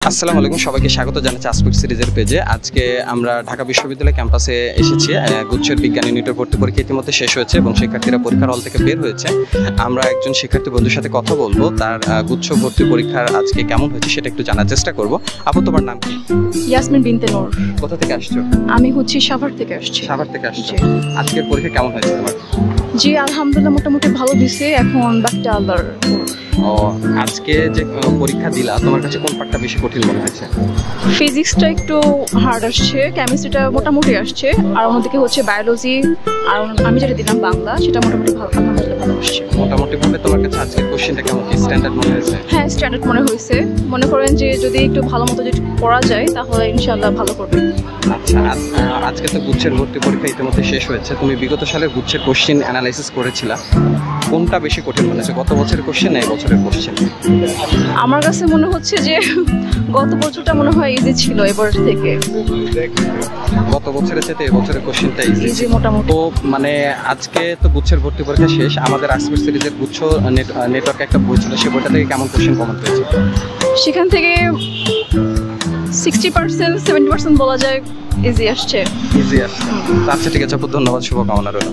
আসসালামু আলাইকুম, সবাইকে স্বাগত জানাচ্ছি আসপিক সিরিজের পেজে। আজকে আমরা ঢাকা বিশ্ববিদ্যালয় ক্যাম্পাসে এসেছি। গুচ্ছের বিজ্ঞান ইউনিটের ভর্তি পরীক্ষা ইতিমধ্যে শেষ হয়েছে এবং শিক্ষার্থীরা পরীক্ষার হল থেকে বের হয়েছে। আমরা একজন শিক্ষার্থী বন্ধুর সাথে কথা বলবো, তার গুচ্ছ ভর্তি পরীক্ষার আজকে কেমন হয়েছে সেটা একটু জানার চেষ্টা করব। আপু, তোমার নাম কি? ইয়াসমিন বিনতে নূর। কোথা থেকে আসছো? আমি সাভার থেকে আসছি। সাভার থেকে আসছো। আজকের পরীক্ষা কেমন হয়েছে তোমার? জি, আলহামদুলিল্লাহ মোটামুটি ভালো দিছে। এখন বাকিটা আল্লাহর। ও, আজকে যে পরীক্ষা দিলা, তোমার কাছে কোন পার্টটা বেশি কঠিন মনে হয়েছে? ফিজিক্সটা একটু হার্ড আসছে, কেমিস্ট্রিটা মোটামুটি আসছে, আর অন্যদিকে বায়োলজি, আর আমি যেটা দিলাম বাংলা, সেটা মোটামুটি ভালো, আলহামদুলিল্লাহ ভালো আসছে। মোটামুটি ভাবে তোমার কাছে আজকের কোশ্চেনটা কেমন, কি স্ট্যান্ডার্ড মনে হয়েছে? হ্যাঁ, স্ট্যান্ডার্ড মনে হয়েছে। মনে করেন যে যদি একটু ভালো মতো যদি পড়া যায় তাহলে ইনশাআল্লাহ ভালো করবে। আচ্ছা, আজকে তো গুচ্ছের ভর্তি পরীক্ষা ইতিমধ্যে শেষ হয়েছে। তুমি বিগত সালের গুচ্ছের কোশ্চেন অ্যানালাইসিস করেছিলা, কোনটা বেশি কঠিন মনে হচ্ছে? গত বছরের কোশ্চেন না এই বছরের কোশ্চেন? আমার কাছে মনে হচ্ছে যে গত বছরটা মনে হয় ইজি ছিল এবার থেকে। গত বছরের চেয়ে এই বছরের কোশ্চেনটা ইজি মোটামুটি। তো মানে আজকে তো গুচ্ছের ভর্তি পরীক্ষা শেষ। আমাদের আসপিক সিরিজের গুচ্ছ নেটওয়ার্কে একটা বই ছিল, সেই বইটা থেকে কেমন কোশ্চেন কমন হয়েছে? সেখান থেকে 60% 70% বলা যায় ইজি আসছে। ইজি আসছে। আচ্ছা, ঠিক আছে আপু, ধন্যবাদ, শুভকামনা রইল।